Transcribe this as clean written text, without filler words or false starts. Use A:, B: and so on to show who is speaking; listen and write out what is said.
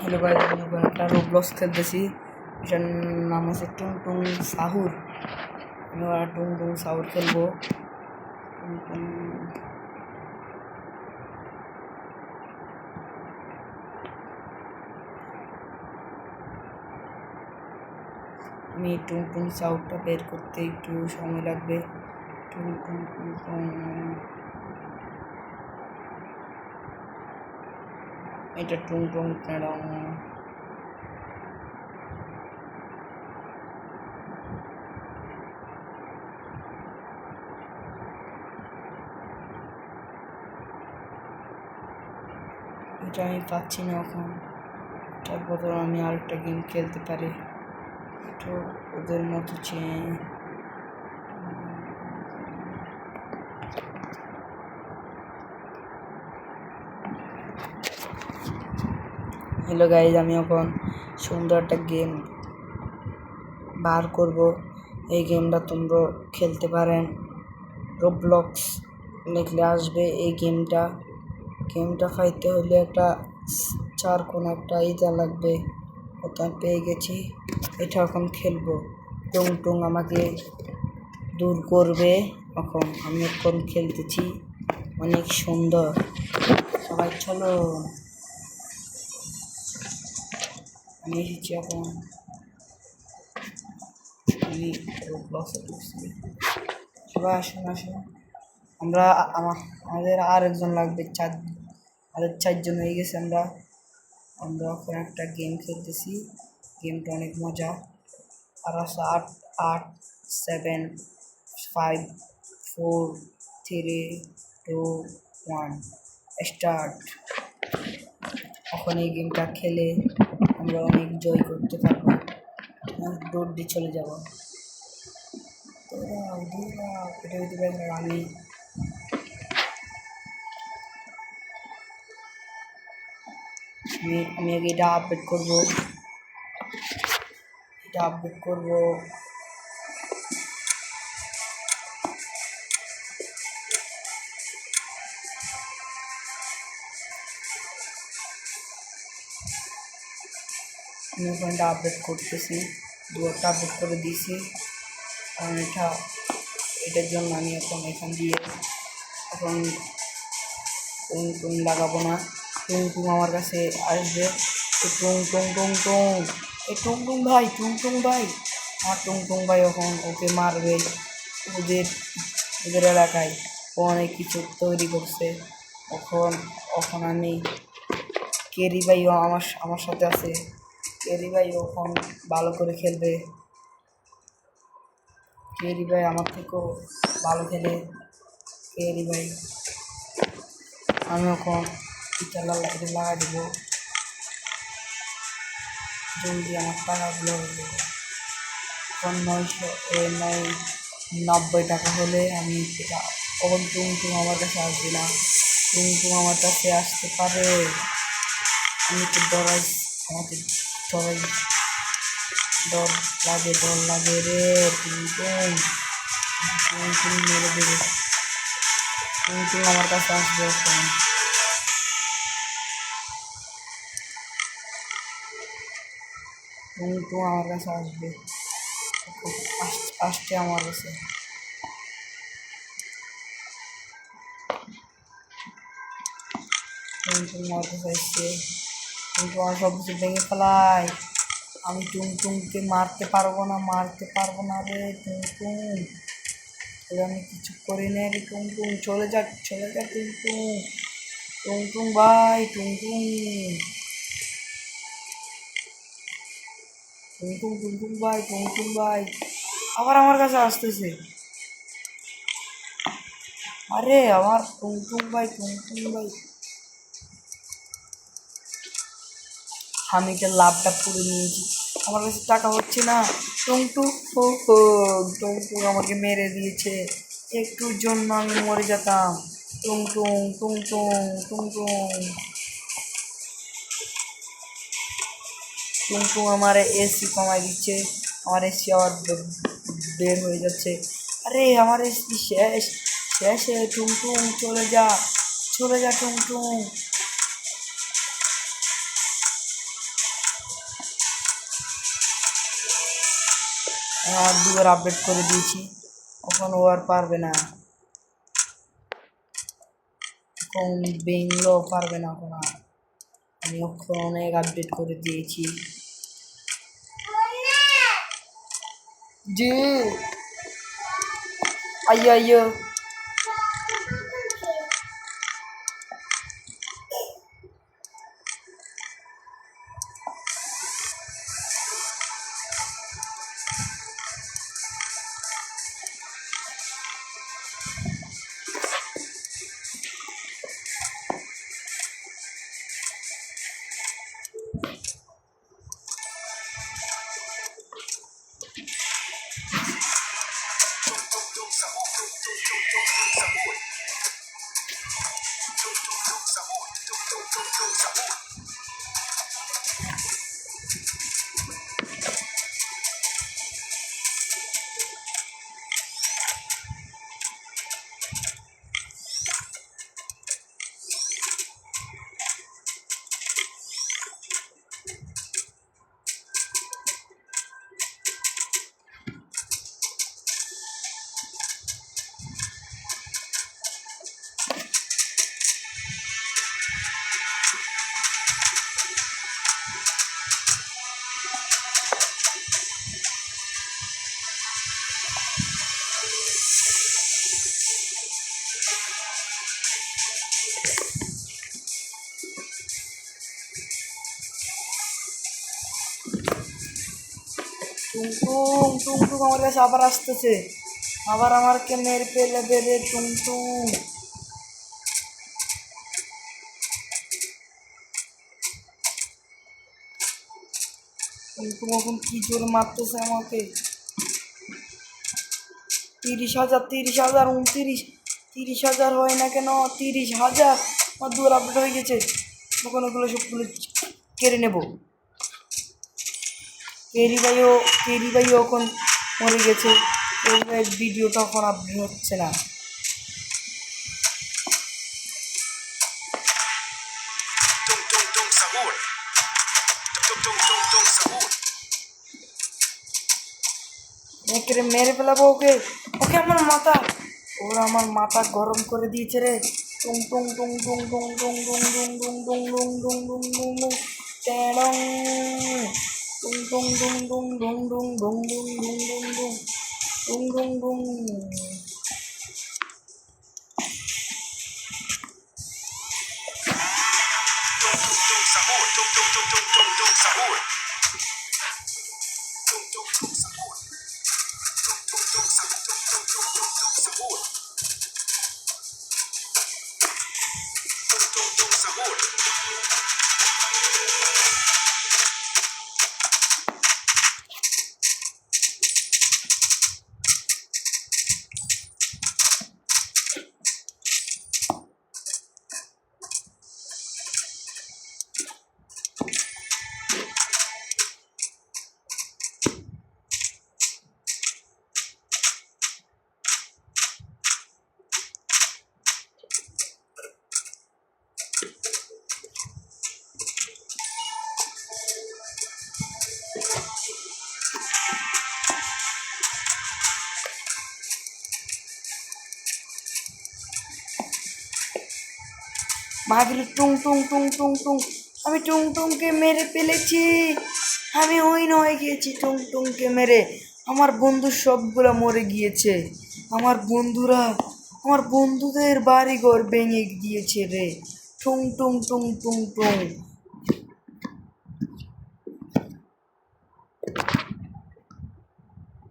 A: Hello guys, আমি এখন একটা রোবলক্স খেলতেছি। এটার নাম হচ্ছে টুং টুং সাহুর। আমি ওরা টুং টুং সাহুর খেলবো। টুং টুং আমি টুং টুং সাউন্ডটা বের করতে একটু সময় লাগবে। টুং টুং টুং টুং এটা টুং টুং ট্যাডং। এটা আমি পাচ্ছি না এখন। তারপর আমি আরেকটা গেম খেলতে পারি, তো ওদের মতো হ্যালো গাইজ, আমি এখন সুন্দর একটা গেম বার করব। এই গেমটা তোমরা খেলতে পারেন। রোবলক্স লিখলে আসবে এই গেমটা পাইতে হলে একটা চার কোনো একটা ইটা লাগবে। ওটা পেয়ে গেছি, এটা এখন খেলবো। টুং টুং আমাকে দূর করবে। আমি এখন খেলতেছি, অনেক সুন্দর। সবাই চলো, আমি এসেছি এখন। আমি রোবলক্সে ঢুকছি। সবাই আসুন। আমাদের আর একজন লাগবে, আমাদের 4 জন হয়ে গেছে। আমরা এখন একটা গেম খেলতেছি। গেমটা অনেক মজা। আর আছে 8, 7, 5, 4, 3, 2, 1 স্টার্ট। এখন এই গেমটা খেলে আমরা অনেক জয় করতে পারবো। দৌড় দিয়ে চলে যাবো। আমি আগে এটা আপডেট করবো। আমি ওখানটা আপডেট করতেছি, দুটা আপডেট করে দিয়েছি। কারণ এটার জন্য আমি এখন এখান দিয়ে এখন টুং লাগাবো না। টুং আমার কাছে আসবে। টুং টুং টুং টুং এই টুং ভাই আমার টুং ভাই এখন ওকে মারবে। ওদের এলাকায় ও অনেক কিছু তৈরি করছে। এখন আমি কেরি ভাইও আমার সাথে আছে। কেরি ভাই এখন ভালো করে খেলবে। কেরি ভাই আমার থেকেও ভালো খেলে। কেরি ভাই, আমি এখন এটা লাগাই দেবো। জলদি আমার টাকাগুলো হয়ে যাবে। এখন 990 টাকা হলে আমি এটা তখন টুং আমার কাছে আসবে না। টুং আমার কাছে আসতে পারে। আমি তো আমাকে ডর লাগে রে। টুং মেরে দেবে। টুং আমার কাছে আসবে এখন। টুং আমার কাছে আসবে, আসছে আমার কাছে। টুং আমার কাছে আসছে। আমার সব কিছু ভেঙে ফেলায়। আমি টুংকে মারতে পারবো না রে। আমি কিছু করি না রে। চলে যা টুং ভাই। টুং ভাই আবার আমার কাছে আসতেছে। আরে আমার টুং ভাই আমি এটা লাভটা পুরো নিয়েছি। আমার কাছে টাকা হচ্ছে না। টুং আমাকে মেরে দিয়েছে। একটুর জন্য আমি মরে যেতাম। টুং আমার এসি কমাই দিচ্ছে। আমার এসি আবার বের হয়ে যাচ্ছে। আরে আমার এসি শেষ টুং চলে যা টুং। আর দুবার আপডেট করে দিয়েছি, এখন ও আর পারবে না, এখন বেঙ্গলেও পারবে না এখন আর। আমি এখন অনেক আপডেট করে দিয়েছি। জি আইয়ো আইয়ো। টুংটুং টুংটুং আমার কাছে আবার আসতেছে, আবার আমাকে মেরে ফেলে দেবে টুংটুং। টুংটুং এখন কি জোরে মারতেছে আমাকে। 30,000 30,000 29 30,000 হয় না কেন, 30,000। আমার দুয়ার আপডেট হয়ে গেছে, তখন ওগুলো সবগুলো কেড়ে নেব। কেরি ভাইও এখন মরে গেছে, কেরি ভাইয়ের ভিডিওটা এখন আপডেট হচ্ছে না। মেরে ফেলাবো ওকে, ওকে আমার মাথা, ওরা আমার মাথা গরম করে দিয়েছে রে। টুং টুং টুং টুং টুং টুং টুং টুং টুং টুং টুং টুং টুং টুং টুং টেডং টুং টুং টুং টুং টুং টুং টুং টুং টুং টুং টুং টুং টুং। ভাগলি টুং টুং টুং টুং টুং, আমি টুং টুংকে মেরে ফেলেছি, আমি উইন হয়ে গিয়েছি টুং টুংকে মেরে। আমার বন্ধু সবগুলো মরে গিয়েছে, আমার বন্ধুদের বাড়িঘর ভেঙে দিয়েছে রে। টুং টুং টুং টুং টুং।